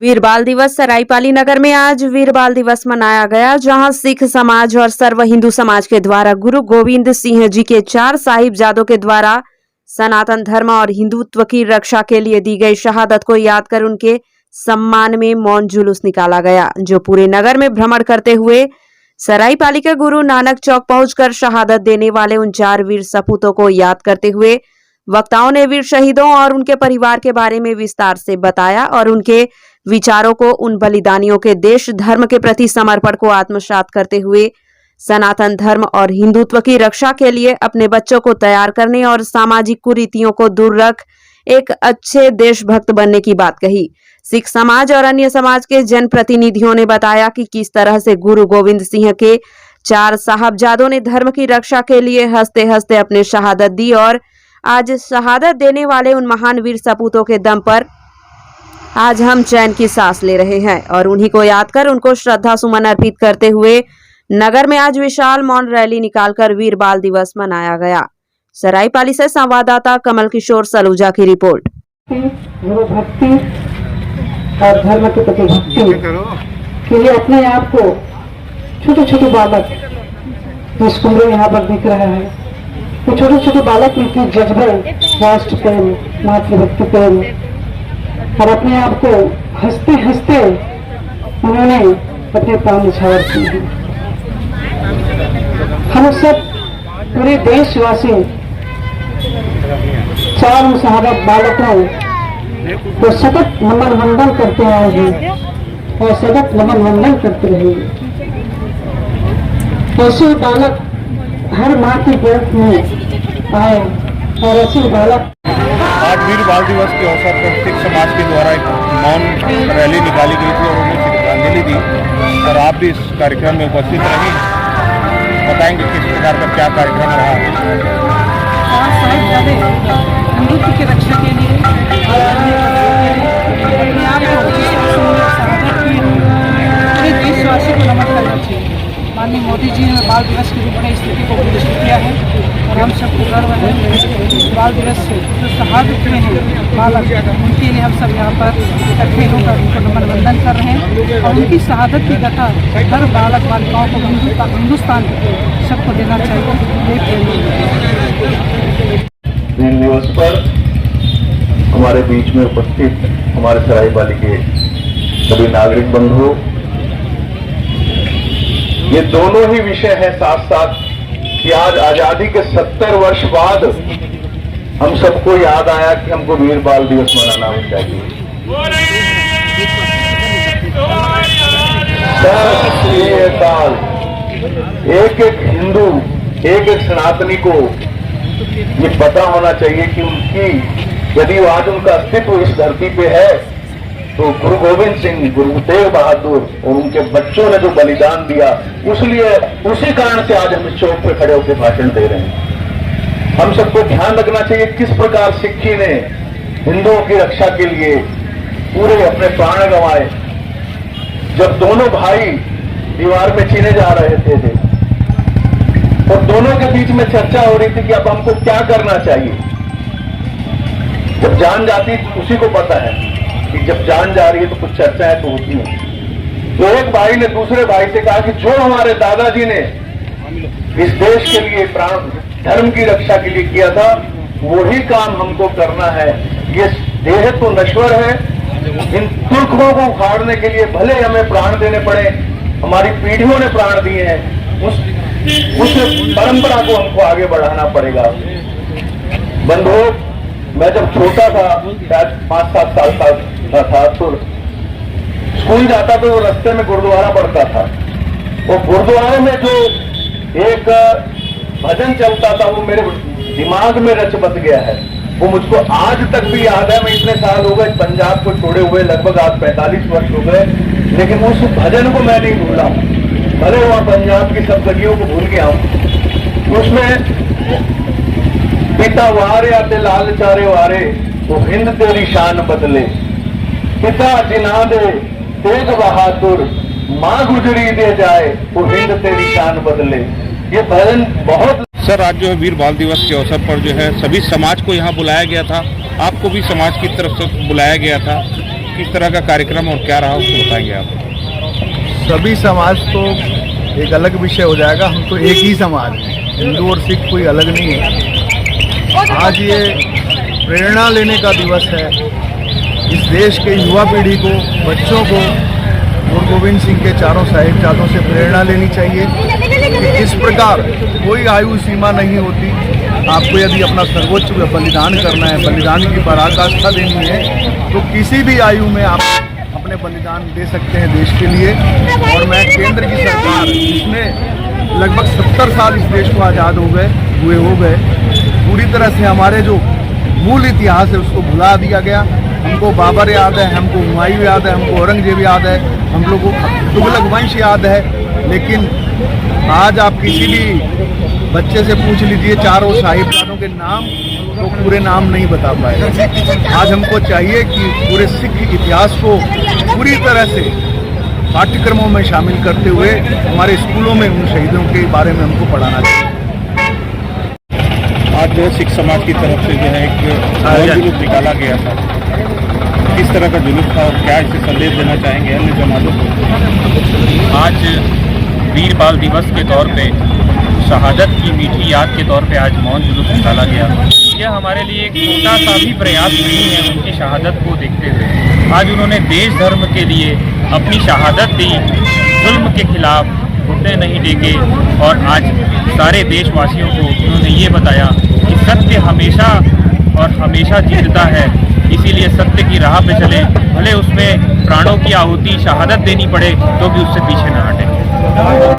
वीर बाल दिवस सरायपाली नगर में आज वीर बाल दिवस मनाया गया, जहां सिख समाज और सर्व हिंदू समाज के द्वारा गुरु गोविंद सिंह जी के 4 साहिबजादों के द्वारा सनातन धर्म और हिंदुत्व की रक्षा के लिए दी गई शहादत को याद कर उनके सम्मान में मौन जुलूस निकाला गया, जो पूरे नगर में भ्रमण करते हुए सरायपाली के गुरु नानक चौक पहुंचकर शहादत देने वाले उन 4 वीर सपूतों को याद करते हुए वक्ताओं ने वीर शहीदों और उनके परिवार के बारे में विस्तार से बताया और उनके विचारों को, उन बलिदानियों के देश धर्म के प्रति समर्पण को आत्मसात करते हुए सनातन धर्म और हिंदुत्व की रक्षा के लिए अपने बच्चों को तैयार करने और सामाजिक कुरीतियों को दूर रख एक अच्छे देशभक्त बनने की बात कही। सिख समाज और अन्य समाज के जनप्रतिनिधियों ने बताया कि किस तरह से गुरु गोविंद सिंह के 4 साहबजादों ने धर्म की रक्षा के लिए हंसते हंसते अपने शहादत दी और आज शहादत देने वाले उन महान वीर सपूतों के दम पर आज हम चैन की सांस ले रहे हैं और उन्हीं को याद कर उनको श्रद्धा सुमन अर्पित करते हुए नगर में आज विशाल मौन रैली निकालकर वीर बाल दिवस मनाया गया। सरायपाली से संवाददाता कमल किशोर सलूजा की रिपोर्ट। भक्ति और धर्म के प्रति भक्ति के लिए अपने आप को छोटे छोटे बालक इस कुमरे यहाँ पर दिख रहे हैं, तो छोटे छोटे बालक में की जज्बे राष्ट्र प्रेम, मातृभक्ति प्रेम और अपने आप को हंसते हंसते उन्होंने अपने प्राण न्यौछावर किए हैं। हम सब पूरे देशवासी 4 शहादत बालकों को सतत नमन वंदन करते आए हैं और सतत नमन वंदन करते रहेंगे। ऐसे बालक हर माँ की गर्भ में आए और ऐसे बालक। आज वीर बाल दिवस के अवसर पर सिख समाज के द्वारा एक मौन रैली निकाली गई थी और उन्हें श्रद्धांजलि दी और आप भी इस कार्यक्रम में उपस्थित रही। बताएंगे किस प्रकार का क्या कार्यक्रम रहा। हिंदुत्व की रक्षा के लिए पूरे देशवासी को नमन करना चाहिए। माननीय मोदी जी ने बाल दिवस की बड़ी स्थिति को विदिष्ट किया है और हम सबको गर्व है बाल दिवस से जो शहादत हुए हैं बालक, उनके लिए हम सब यहाँ पर इकट्ठे होकर उनको नमन वंदन कर रहे हैं और उनकी शहादत की कथा हर बालक बालिकाओं को हिंदुस्तान सबको देना चाहिए। वीर दिवस पर हमारे बीच में उपस्थित हमारे सरायपाली के सभी नागरिक बंधु, ये दोनों ही विषय है साथ साथ कि आज आजादी के 70 वर्ष बाद हम सबको याद आया कि हमको वीर बाल दिवस मनाना भी चाहिए। एक एक हिंदू, एक एक सनातनी को ये पता होना चाहिए कि उनकी यदि आज उनका अस्तित्व इस धरती पे है तो गुरु गोविंद सिंह, गुरु तेग बहादुर और उनके बच्चों ने जो बलिदान दिया, उसलिए उसी कारण से आज हम इस चौक पे खड़े होकर भाषण दे रहे हैं। हम सबको ध्यान रखना चाहिए किस प्रकार सिक्खी ने हिंदुओं की रक्षा के लिए पूरे अपने प्राण गंवाए। जब दोनों भाई दीवार में चीने जा रहे थे और दोनों के बीच में चर्चा हो रही थी कि अब हमको क्या करना चाहिए। जब जान जाती उसी को पता है कि जब जान जा रही है तो कुछ चर्चाएं तो होती हैं। तो एक भाई ने दूसरे भाई से कहा कि जो हमारे दादाजी ने इस देश के लिए प्राण धर्म की रक्षा के लिए किया था वही काम हमको करना है। ये देह तो नश्वर है, इन तुर्कों को उखाड़ने के लिए भले हमें प्राण देने पड़े, हमारी पीढ़ियों ने प्राण दिए हैं, उस परंपरा को हमको आगे बढ़ाना पड़ेगा। बंधुओं, मैं जब छोटा था, शायद 5-7 साल का था, तो स्कूल जाता तो रास्ते में गुरुद्वारा पड़ता था। वो गुरुद्वारे में जो एक भजन चलता था वो मेरे दिमाग में रच बस गया है। वो मुझको आज तक भी याद है। मैं इतने साल हो गए पंजाब को छोड़े हुए, लगभग आज 45 वर्ष हो गए, लेकिन उस भजन को मैं नहीं भूला। भले वहां पंजाब की सब गलियों को भूल गया हूं। उसमें पिता वारे आते लाल चारे वारे, वो हिंद तेरी शान बदले, पिता जिना दे तेग बहादुर, माँ गुजरी दे जाए, वो हिंद तेरी शान बदले। ये भजन बहुत। सर, आज जो है वीर बाल दिवस के अवसर पर जो है सभी समाज को यहाँ बुलाया गया था, आपको भी समाज की तरफ से बुलाया गया था। किस तरह का कार्यक्रम और क्या रहा उसको बताएंगे आप? सभी समाज तो एक अलग विषय हो जाएगा, हम तो एक ही समाज हैं, हिंदू और सिख कोई अलग नहीं है। आज ये प्रेरणा लेने का दिवस है। इस देश के युवा पीढ़ी को, बच्चों को गुरु गोविंद सिंह के चारों साहिबजादों से प्रेरणा लेनी चाहिए कि किस प्रकार कोई आयु सीमा नहीं होती। आपको यदि अपना सर्वोच्च बलिदान करना है, बलिदान की पराकाष्ठा देनी है, तो किसी भी आयु में आप अपने बलिदान दे सकते हैं देश के लिए। और मैं केंद्र की सरकार, जिसमें लगभग 70 साल इस देश को आज़ाद हो गए, पूरी तरह से हमारे जो मूल इतिहास है उसको भुला दिया गया। हमको बाबर याद है, हमको हुमायूं याद है, हमको औरंगजेब याद है, हम लोगों को तुगलक वंश याद है। लेकिन आज आप किसी भी बच्चे से पूछ लीजिए चारों साहिबजादों के नाम, तो पूरे नाम नहीं बता पाएगा। आज हमको चाहिए कि पूरे सिख इतिहास को पूरी तरह से पाठ्यक्रमों में शामिल करते हुए हमारे स्कूलों में उन शहीदों के बारे में हमको पढ़ाना चाहिए। आज जो है सिख समाज की तरफ से जो है एक जुलूस निकाला गया था, किस तरह का जुलूस था और क्या इससे संदेश देना चाहेंगे अन्य समाजों को? आज वीर बाल दिवस के तौर पे, शहादत की मीठी याद के तौर पे आज मौन जुलूस निकाला गया। यह हमारे लिए एक छोटा सा भी प्रयास नहीं है उनकी शहादत को देखते हुए। आज उन्होंने देश धर्म के लिए अपनी शहादत दी, जुल्म के खिलाफ घुटने नहीं टेके, और आज सारे देशवासियों को उन्होंने ये बताया कि सत्य हमेशा और हमेशा जीतता है। इसीलिए सत्य की राह पे चले, भले उसमें प्राणों की आहुति, शहादत देनी पड़े, तो भी उससे पीछे न हटें।